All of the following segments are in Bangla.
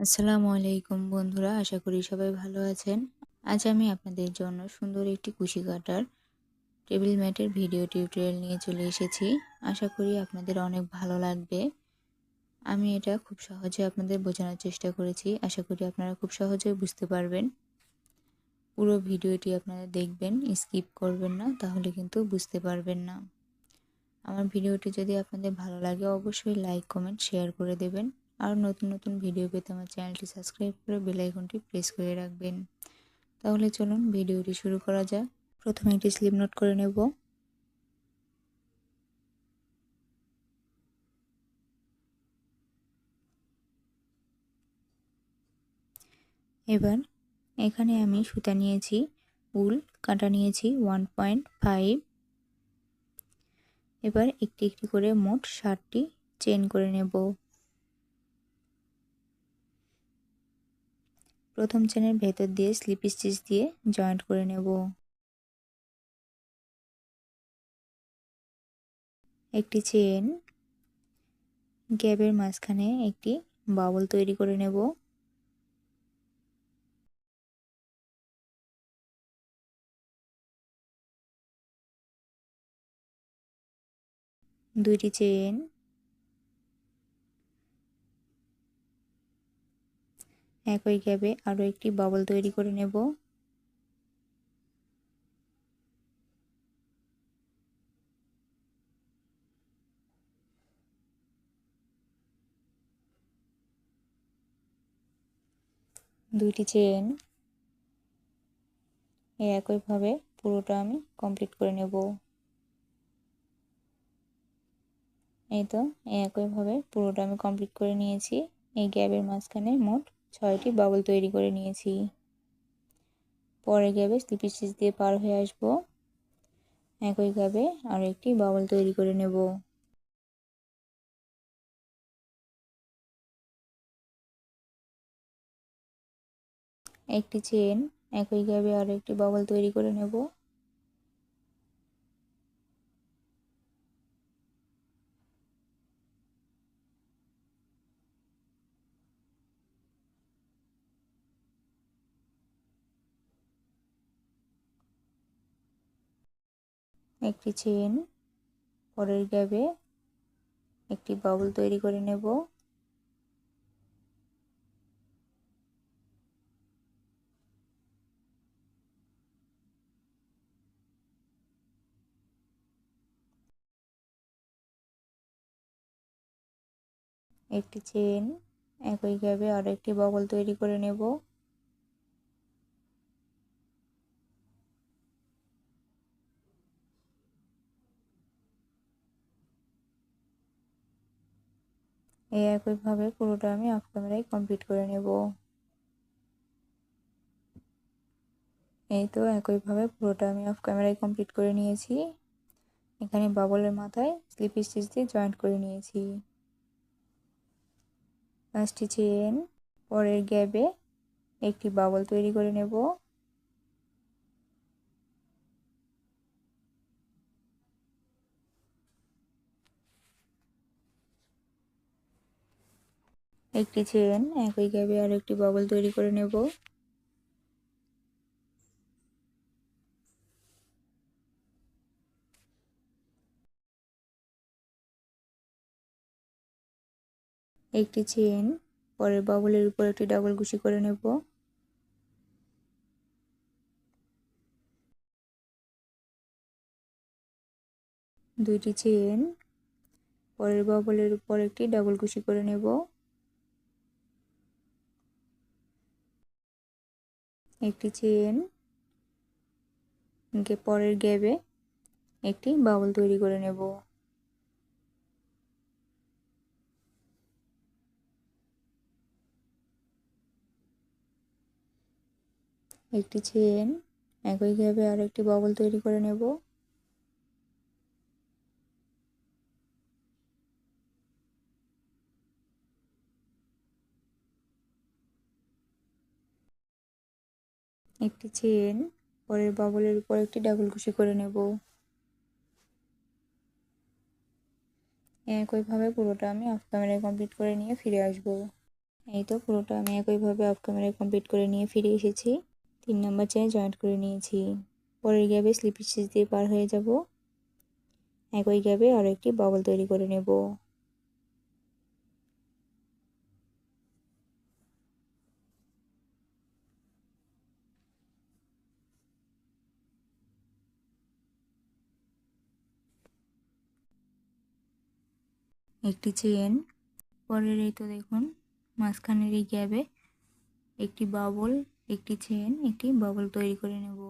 আসসালামু আলাইকুম বন্ধুরা, আশা করি সবাই ভালো আছেন। আজ আমি আপনাদের জন্য সুন্দর একটি কুশি কাটার টেবিল ম্যাটের ভিডিও টিউটোরিয়াল নিয়ে চলে এসেছি। আশা করি আপনাদের অনেক ভালো লাগবে। আমি এটা খুব সহজে আপনাদের বোঝানোর চেষ্টা করেছি। আশা করি আপনারা খুব সহজেই বুঝতে পারবেন। পুরো ভিডিওটি আপনারা দেখবেন, স্কিপ করবেন না, তাহলে কিন্তু বুঝতে পারবেন না। আমার ভিডিওটি যদি আপনাদের ভালো লাগে অবশ্যই লাইক, কমেন্ট, শেয়ার করে দেবেন। আর নতুন নতুন ভিডিও পেতে আমার চ্যানেলটি সাবস্ক্রাইব করে বেল আইকনটি প্রেস করে রাখবেন। তাহলে চলুন ভিডিওটি শুরু করা যাক। প্রথমে একটি স্লিপ নোট করে নেব। এবার এখানে আমি সুতা নিয়েছি, উল কাঁটা নিয়েছি 1.5। এবার একটি একটি করে মোট 60টি চেন করে নেব। প্রথম চেনের ভেতর দিয়ে স্লিপ স্টিচ দিয়ে জয়েন্ট করে নেব। একটি চেন, গ্যাপের মাঝখানে একটি বাবল তৈরি করে নেব। দুইটি চেন, একই গ্যাপে আরও একটি বাবল তৈরি করে নেব। দুইটি চেন, একইভাবে পুরোটা আমি কমপ্লিট করে নেব। এই তো একইভাবে পুরোটা আমি কমপ্লিট করে নিয়েছি। এই গ্যাপের মাঝখানে মোট 6টি বাবল তৈরি করে নিয়েছি। পরের গ্যাপে স্লিপ স্টিচ দিয়ে পার হয়ে আসবো। একই গ্যাপে আরও একটি বাবল তৈরি করে নেব। একটি চেন, একই গ্যাপে আরও একটি বাবল তৈরি করে নেব। একটি চেন, পরের গ্যাপে একটি বাবল তৈরি করে নেব। একটি চেন, একই গ্যাপে আরও একটি বাবল তৈরি করে নেব। এই একইভাবে পুরোটা আমি অফ ক্যামেরায় কমপ্লিট করে নেব। এই তো একইভাবে পুরোটা আমি অফ ক্যামেরায় কমপ্লিট করে নিয়েছি। এখানে বাবলের মাথায় স্লিপ স্টিচ দিয়ে জয়েন্ট করে নিয়েছি। 5টি চেন, পরের গ্যাপে একটি বাবল তৈরি করে নেব। একটি চেন, একই গ্যাপে আর একটি বাবল তৈরি করে নেব। একটি চেন, পরের বাবলের উপর একটি ডাবল কুশি করে নেব। দুইটি চেন, পরের বাবলের উপর একটি ডাবল কুশি করে নেব। একটি চেন, পরের গ্যাপে একটি বাবল তৈরি করে নেব। একটি চেন, একই গ্যাপে আর একটি বাবল তৈরি করে নেব। একটি চেন, পরের বাবলের উপর একটি ডাবল কুশি করে নেব। একইভাবে পুরোটা আমি অফ ক্যামেরায় কমপ্লিট করে নিয়ে ফিরে আসব। এই তো পুরোটা আমি একইভাবে অফ ক্যামেরায় কমপ্লিট করে নিয়ে ফিরে এসেছি। 3 নাম্বার চেনে জয়েন্ট করে নিয়েছি। পরের গ্যাপে স্লিপ স্টিচ দিয়ে পার হয়ে যাব। একই গ্যাপে আরও একটি বাবল তৈরি করে নেব। একটি চেন, পরের এই তো দেখুন মাঝখানের এই গ্যাপে একটি বাবল, একটি চেন, একটি বাবল তৈরি করে নেব।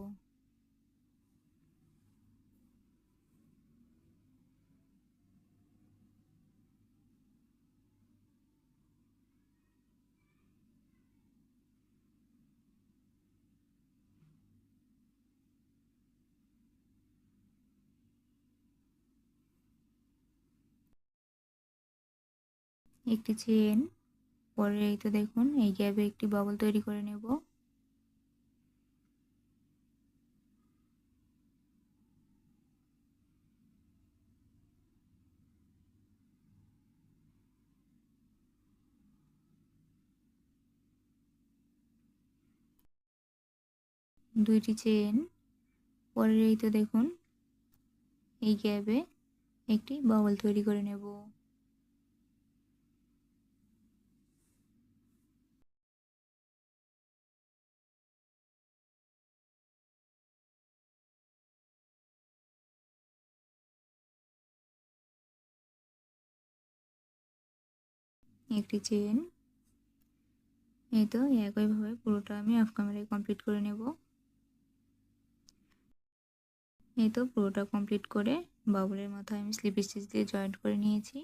একটি চেন, পরের এই তো দেখুন এই গ্যাপে একটি বাবল তৈরি করে নেব। দুইটি চেন, পরের এই তো দেখুন এই গ্যাপে একটি বাবল তৈরি করে নেব। একটি চেন, এই তো একইভাবে পুরোটা আমি অফ ক্যামেরায় কমপ্লিট করে নেব। এই তো পুরোটা কমপ্লিট করে বাবলের মাথায় আমি স্লিপ স্টিচ দিয়ে জয়েন্ট করে নিয়েছি।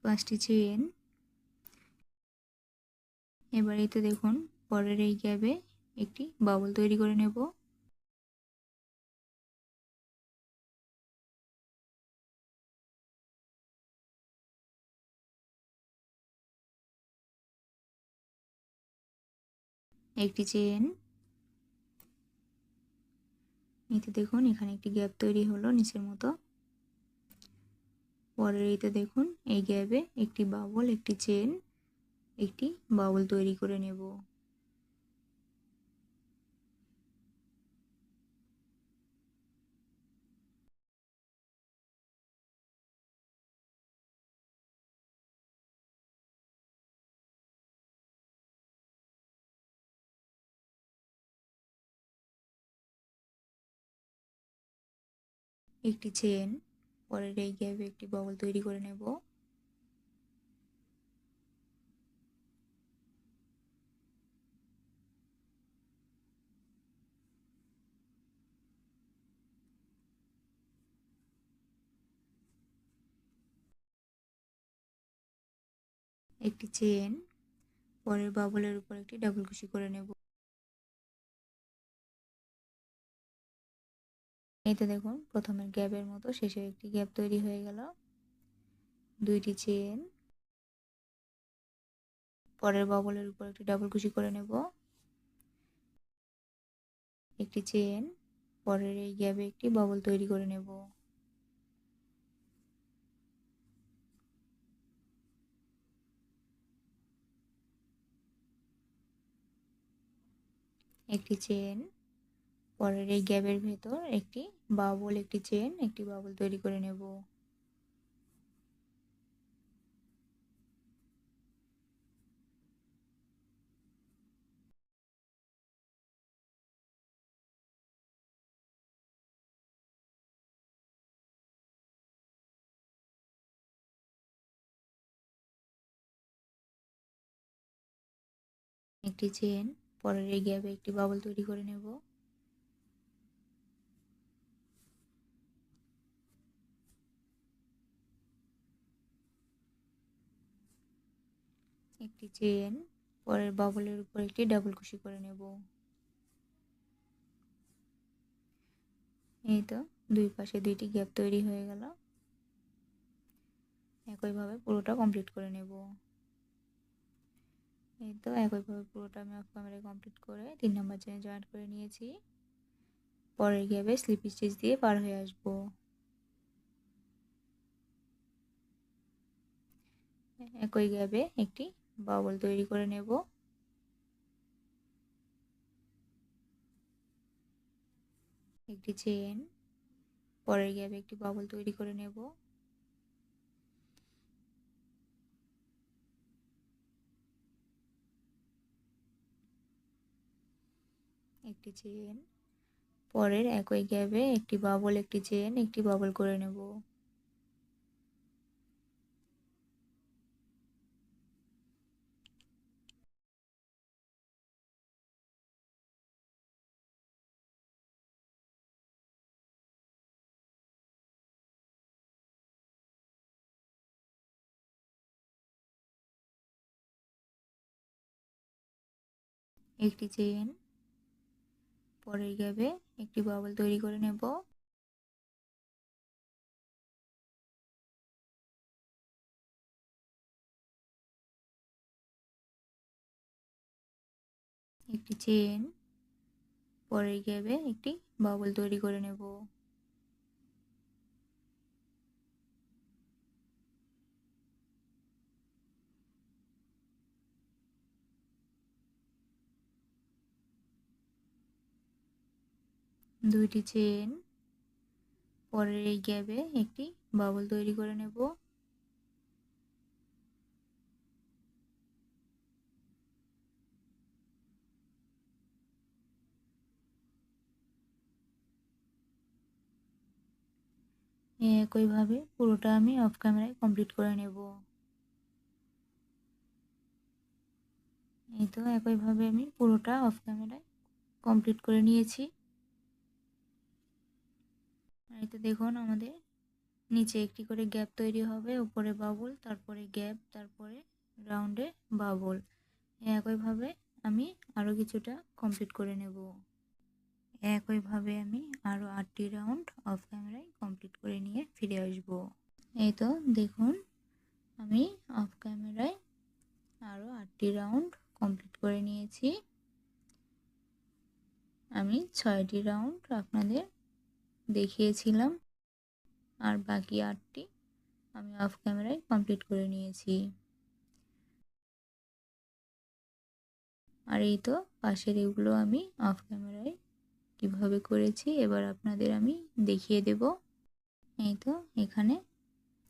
5টি চেন, এবার এই তো দেখুন পরের এই গ্যাপে একটি বাবল তৈরি করে নেব। একটি চেন, এই তো দেখুন এখানে একটি গ্যাপ তৈরি হলো নিচের মতো। পরের এই তো দেখুন এই গ্যাপে একটি বাবল, একটি চেন, একটি বাবল তৈরি করে নেব। একটি চেন, পরের এই গ্যাপে একটি বাবল তৈরি করে নেব। একটি চেন, পরের বাবলের উপর একটি ডাবল কুশি করে নেব। এই তো দেখুন প্রথমের গ্যাপের মতো শেষে একটি গ্যাপ তৈরি হয়ে গেল। দুইটি চেন, পরের বাবলের উপর একটি ডাবল কুশি করে নেব। একটি চেন, পরের এই গ্যাপে একটি বাবল তৈরি করে নেব। একটি চেন, পরের এই গ্যাপের ভেতর একটি বাবল, একটি চেন, একটি বাবল তৈরি করে নেব। একটি চেন, পরের এই গ্যাপে একটি বাবল তৈরি করে নেব। একটি চেন, পরের বাবলের উপর একটি ডাবল কুশি করে নেব। এই তো দুই পাশে দুইটি গ্যাপ তৈরি হয়ে গেল। একইভাবে পুরোটা কমপ্লিট করে নেব। এই তো একইভাবে পুরোটা আমি অফ ক্যামেরায় কমপ্লিট করে 3 নাম্বার চেনে জয়েন্ট করে নিয়েছি। পরের গ্যাপে স্লিপ স্টিচ দিয়ে পার হয়ে আসবো। একই গ্যাপে একটি বাবল তৈরি করে নেব। একটি চেন, পরের গ্যাপে একটি বাবল তৈরি করে নেব। একটি চেন, পরের একই গ্যাপে একটি বাবল, একটি চেন, একটি বাবল করে নেব। একটি চেন, পরের গ্যাপে একটি বাবল তৈরি করে নেব। একটি চেন, পরের গ্যাপে একটি বাবল তৈরি করে নেব। দুইটি চেন, পরের এই গ্যাপে একটি বাবল তৈরি করে নেব। একইভাবে পুরোটা আমি অফ ক্যামেরায় কমপ্লিট করে নেব। এই তো একইভাবে আমি পুরোটা অফ ক্যামেরায় কমপ্লিট করে নিয়েছি। এই তো দেখুন আমাদের নিচে একটি করে গ্যাপ তৈরি হবে, উপরে বাবল, তারপরে গ্যাপ, তারপরে রাউন্ডে বাবল। একইভাবে আমি আরও কিছুটা কমপ্লিট করে নেব। একইভাবে আমি আরও 8টি রাউন্ড অফ ক্যামেরায় কমপ্লিট করে নিয়ে ফিরে আসব। এই তো দেখুন আমি অফ ক্যামেরায় আরও 8টি রাউন্ড কমপ্লিট করে নিয়েছি। আমি 6টি রাউন্ড আপনাদের দেখিয়েছিলাম, আর বাকি 8টি আমি অফ ক্যামেরায় কমপ্লিট করে নিয়েছি। আর এই তো পাশের এগুলো আমি অফ ক্যামেরায় কিভাবে করেছি এবার আপনাদের আমি দেখিয়ে দেব। এই তো এখানে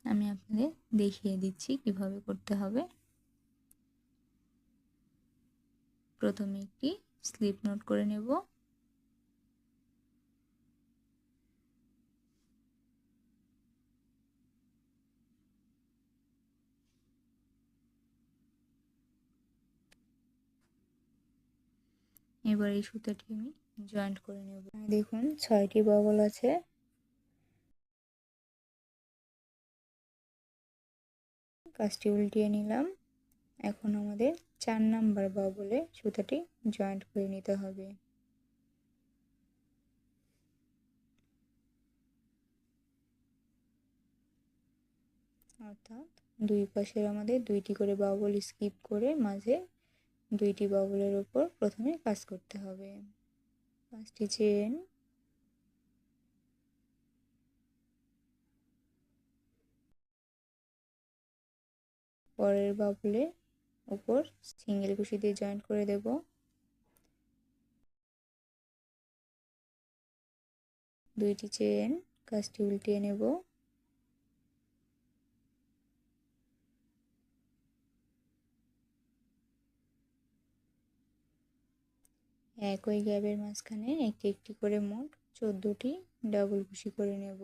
আমি আপনাদের দেখিয়ে দিচ্ছি কিভাবে করতে হবে। প্রথমে একটি স্লিপ নোট করে নেব। এবার এই সুতাটি আমি জয়েন্ট করে নেব। দেখুন 6টি বাবল আছে। কাজটি উল্টিয়ে নিলাম। এখন আমাদের 4 নাম্বার বাবলে সুতাটি জয়েন্ট করে নিতে হবে। অর্থাৎ দুই পাশের আমাদের 2টি করে বাবল স্কিপ করে মাঝে 2টি বাবলের উপর প্রথমে কাজ করতে হবে। 5টি চেন, পরের বাবলের উপর সিঙ্গেল কুশি দিয়ে জয়েন্ট করে দেব। 2টি চেন, কাজটি উল্টিয়ে নেব। একই গ্যাপের মাঝখানে একটি একটি করে মোট 14টি ডাবল কুশি করে নেব।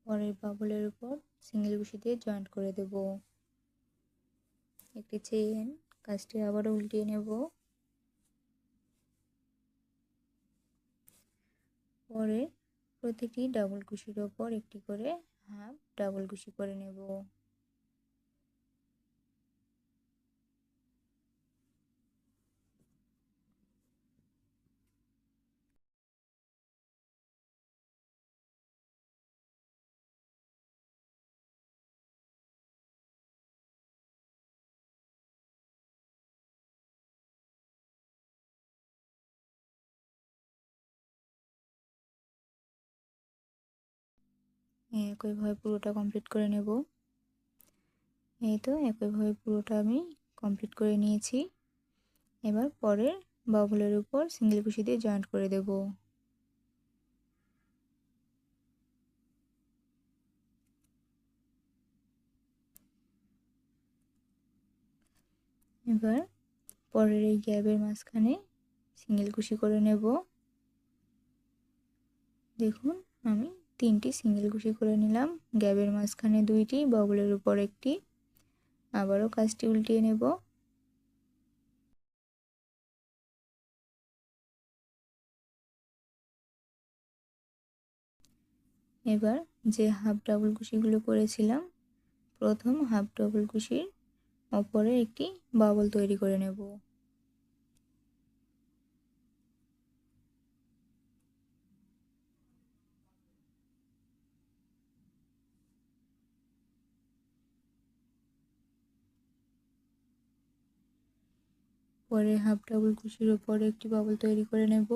পরের বাবলের উপর সিঙ্গেল কুশি দিয়ে জয়েন্ট করে দেব। একটি চেইন, কাজটি আবারও উল্টিয়ে নেব। পরে প্রতিটি ডাবল কুশির ওপর একটি করে হাফ ডাবল কুশি করে নেব। একইভাবে পুরোটা কমপ্লিট করে নেব। এই তো একইভাবে পুরোটা আমি কমপ্লিট করে নিয়েছি। এবার পরের বাবলের উপর সিঙ্গেল কুশি দিয়ে জয়েন্ট করে দেব। এবার পরের এই গ্যাপের মাঝখানে সিঙ্গেল কুশি করে নেব। দেখুন আমি 3টি সিঙ্গেল কুশি করে নিলাম, গ্যাপের মাঝখানে 2টি, বাবলের উপর একটি। আবারও কাজটি উল্টিয়ে নেব। এবার যে হাফ ডাবল কুশিগুলো করেছিলাম, প্রথম হাফ ডাবল কুশির ওপরে একটি বাবল তৈরি করে নেব। পরে হাফ ডাবল কুশির ওপরে একটি বাবল তৈরি করে নেব।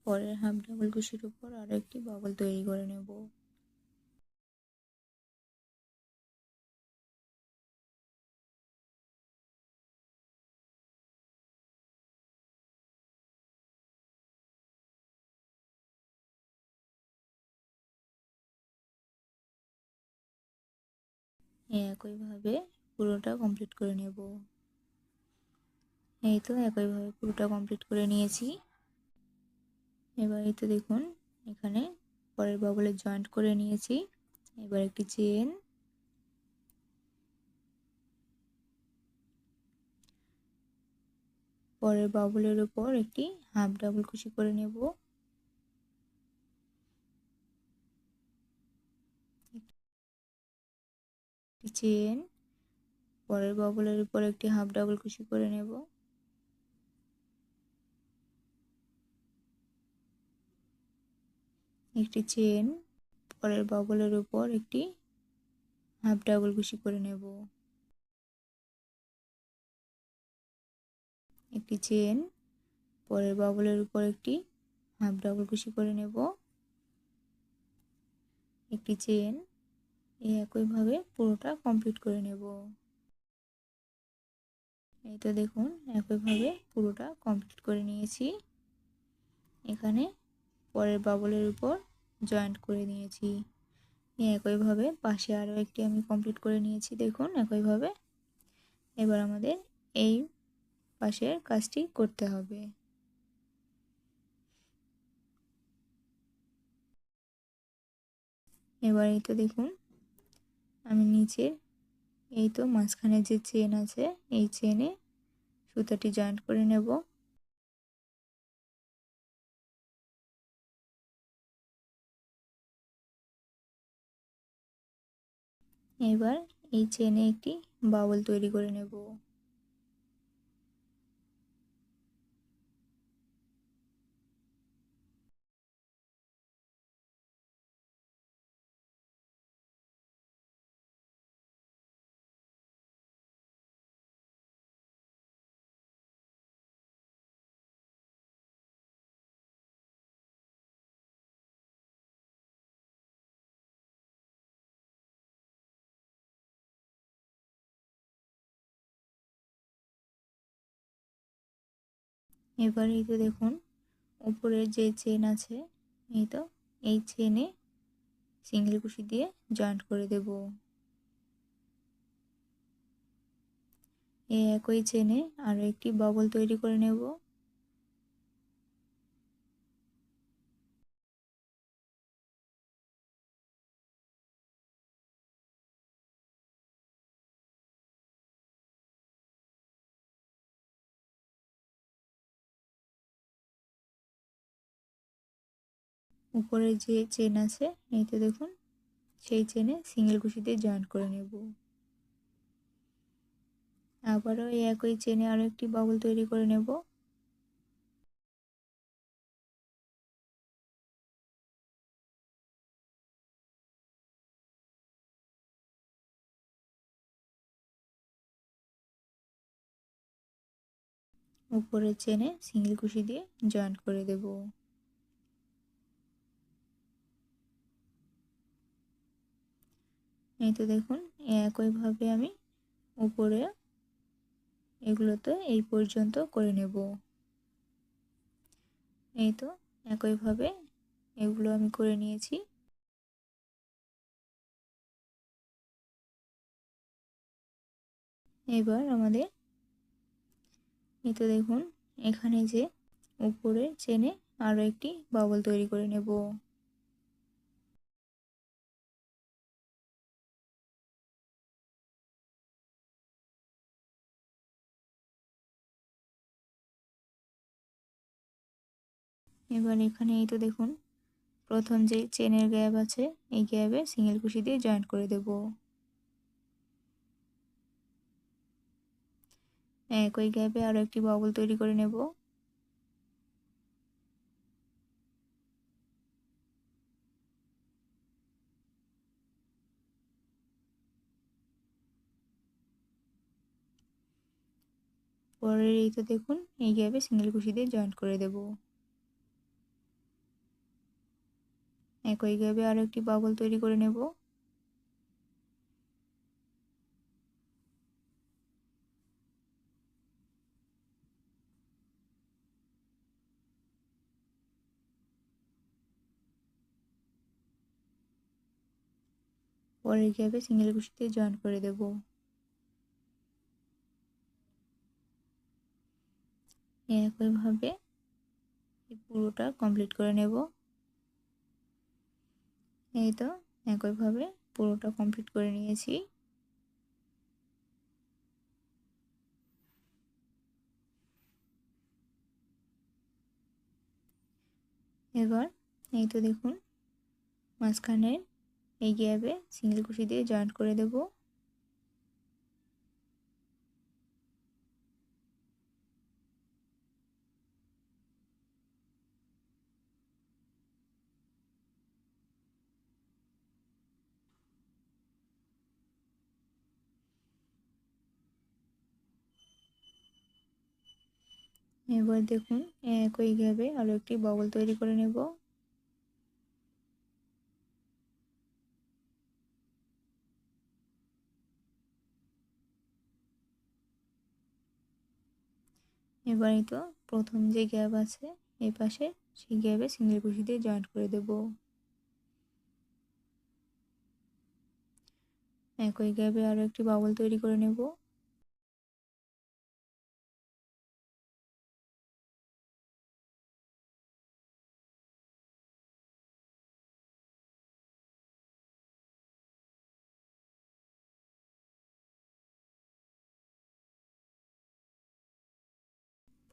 পরের হাফ ডাবল কুশির উপর আরো একটি বাবল তৈরি করে নেব। একইভাবে পুরোটা কমপ্লিট করে নেব। এই তো একইভাবে পুরোটা কমপ্লিট করে নিয়েছি। এবার এই তো দেখুন এখানে পরের বাবলে জয়েন্ট করে নিয়েছি। এবার একটি চেন, পরের বাবলের উপর একটি হাফ ডাবল কুশি করে নেব। একটি চেন, পরের বাবলের উপর একটি হাফ ডাবল কুশি করে নেব। একটি চেন, পরের বাবলের উপর একটি হাফ ডাবল কুশি করে নেব। একটি চেন, পরের বাবলের উপর একটি হাফ ডাবল কুশি করে নেব। একটি চেন, এই একইভাবে পুরোটা কমপ্লিট করে নেব। এই তো দেখুন একইভাবে পুরোটা কমপ্লিট করে নিয়েছি। এখানে পরের বাবলের উপর জয়েন্ট করে নিয়েছি। একইভাবে পাশে আরও একটি আমি কমপ্লিট করে নিয়েছি, দেখুন একইভাবে। এবার আমাদের এই পাশের কাজটি করতে হবে। এবার এই তো দেখুন আমি নিচে এই তো মাঝখানে যে চেন আছে এই চেনে সুতাটি জয়েন্ট করে নেব। এবার এই চেনে একটি বাবল তৈরি করে নেব। এবার এই তো দেখুন উপরের যে চেন আছে এই তো এই চেনে সিঙ্গেল কুশি দিয়ে জয়েন্ট করে দেব। এই একই চেনে আরও একটি বাবল তৈরি করে নেব। উপরে যে চেন আছে এই তো দেখুন, সেই চেনে সিঙ্গেল কুশি দিয়ে জয়েন্ট করে নেব। আবারও এই একই চেনে আরও একটি বাবল তৈরি করে নেব। উপরের চেনে সিঙ্গেল কুশি দিয়ে জয়েন্ট করে দেব। এই তো দেখুন, একইভাবে আমি উপরে এগুলোতে এই পর্যন্ত করে নেব। এই তো একইভাবে এগুলো আমি করে নিয়েছি। এবার আমাদের এই তো দেখুন, এখানে যে উপরে চেনে আরও একটি বাবল তৈরি করে নেব। এবার এখানে এই তো দেখুন, প্রথম যে চেনের গ্যাপ আছে এই গ্যাপে সিঙ্গেল কুশি দিয়ে জয়েন্ট করে দেব। একই গ্যাপে আরও একটি বাবল তৈরি করে নেব। পরের এই তো দেখুন, এই গ্যাপে সিঙ্গেল কুশি দিয়ে জয়েন্ট করে দেব। একই গ্যাপে আরও একটি বাবল তৈরি করে নেব। পরের গ্যাপে সিঙ্গেল কুশি দিয়ে জয়েন্ট করে দেব। একইভাবে পুরোটা কমপ্লিট করে নেব। এই তো একইভাবে পুরোটা কমপ্লিট করে নিয়েছি। এবার এই তো দেখুন, মাঝখানের এই গ্যাপে সিঙ্গেল কুশি দিয়ে জয়েন্ট করে দেব। এবার দেখুন, একই গ্যাপে আরও একটি বাবল তৈরি করে নেব। এবারই তো প্রথম যে গ্যাপ আছে এই পাশে, সেই গ্যাপে সিঙ্গেল কুশি দিয়ে জয়েন্ট করে দেব। একই গ্যাপে আরও একটি বাবল তৈরি করে নেব।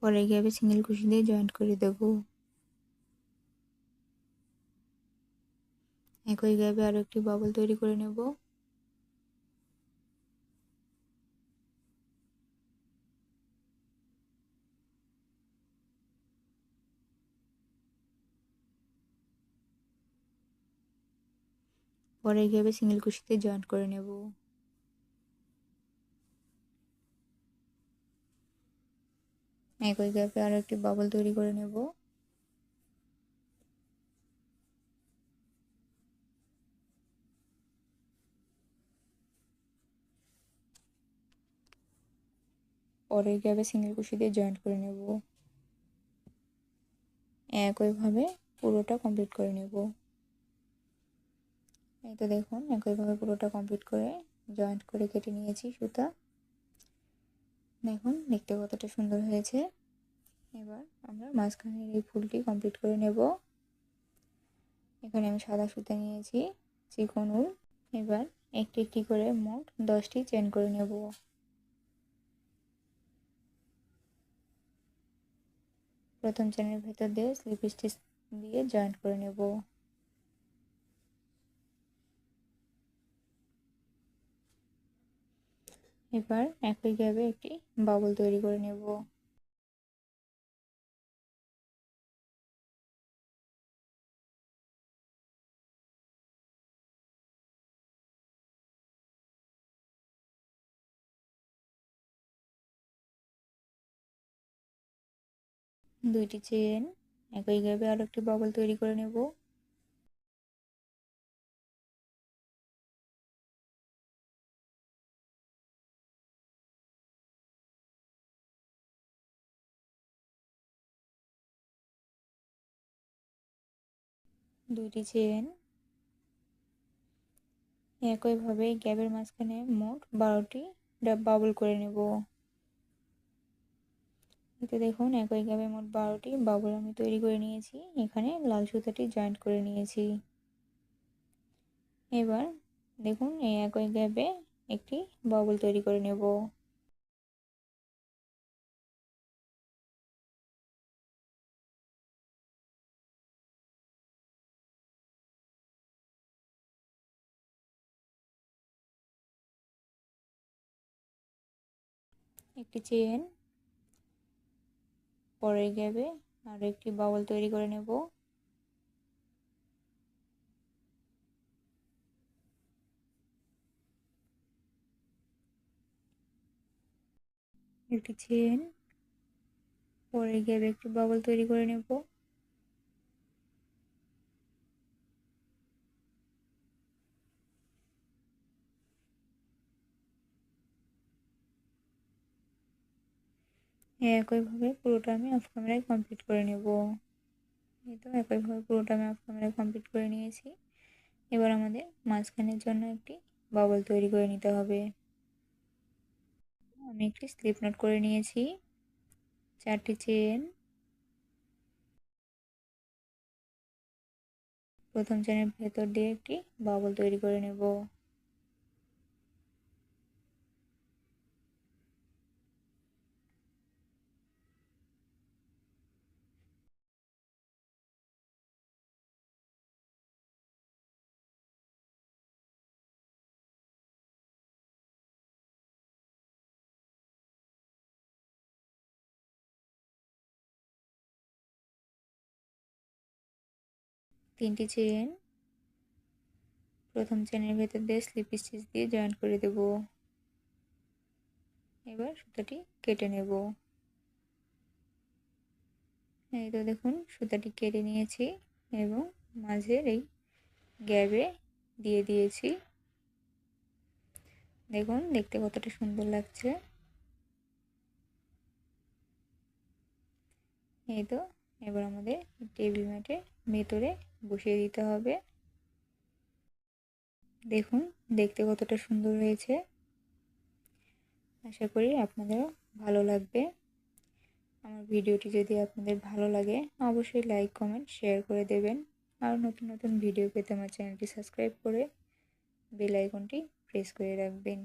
পরের গ্যাপে সিঙ্গেল কুশি দিয়ে জয়েন্ট করে দেব। একই গ্যাপে আরও একটি বাবল তৈরি করে নেব। পরের গ্যাপে সিঙ্গেল কুশি দিয়ে জয়েন্ট করে নেব। একই গ্যাপে আরও একটি বাবল তৈরি করে নেব। পরের গ্যাপে সিঙ্গেল কুশি দিয়ে জয়েন্ট করে নেব। একইভাবে পুরোটা কমপ্লিট করে নেব। এই তো দেখুন একইভাবে পুরোটা কমপ্লিট করে জয়েন্ট করে কেটে নিয়েছি সুতা। দেখুন দেখতে কতটা সুন্দর হয়েছে। এবার আমরা মাঝখানের এই ফুলটি কমপ্লিট করে নেব। এখানে আমি সাদা সুতা নিয়েছি, চিকন উল। এবার একটি একটি করে মোট 10টি চেন করে নেব। প্রথম চেনের ভেতর দিয়ে স্লিপ স্টিচ দিয়ে জয়েন্ট করে নেব। এবার একই গ্যাপে একটি বাবল তৈরি করে নেব। দুইটি চেন, একই গ্যাপে আরো একটি বাবল তৈরি করে নেব। দুইটি চেন, একইভাবে গ্যাপের মাঝখানে মোট 12টি বাবল করে নেব। এতে দেখুন একই গ্যাপে মোট 12টি বাবল আমি তৈরি করে নিয়েছি। এখানে লাল সুতাটি জয়েন্ট করে নিয়েছি। এবার দেখুন এই একই গ্যাপে একটি বাবল তৈরি করে নেব। একটি চেন, পরের গ্যাপে আরো একটি বাবল তৈরি করে নেব। একটি চেন, পরের গ্যাপে একটি বাবল তৈরি করে নেব। একইভাবে পুরোটা আমি অফ ক্যামেরায় কমপ্লিট করে নেব। এই তো একইভাবে পুরোটা আমি অফ ক্যামেরায় কমপ্লিট করে নিয়েছি। এবার আমাদের মাঝখানের জন্য একটি বাবল তৈরি করে নিতে হবে। আমি একটি স্লিপ নট করে নিয়েছি। 4টি চেন, প্রথম চেনের ভেতর দিয়ে একটি বাবল তৈরি করে নেব। তিনটি চেন, প্রথম চেনের ভেতর দিয়ে স্লিপ স্টিচ দিয়ে জয়েন্ট করে দেব। এবার সুতাটি কেটে নেব। এই তো দেখুন সুতাটি কেটে নিয়েছি এবং মাঝের এই গ্যাপে দিয়ে দিয়েছি। দেখুন দেখতে কতটা সুন্দর লাগছে। এই তো এবার আমাদের টেবিল ম্যাটের ভেতরে বসিয়ে দিতে হবে। দেখুন দেখতে কতটা সুন্দর হয়েছে। আশা করি আপনাদেরও ভালো লাগবে। আমার ভিডিওটি যদি আপনাদের ভালো লাগে অবশ্যই লাইক কমেন্ট শেয়ার করে দেবেন। আর নতুন নতুন ভিডিও পেতে আমার চ্যানেলটি সাবস্ক্রাইব করে বেল আইকনটি প্রেস করে রাখবেন।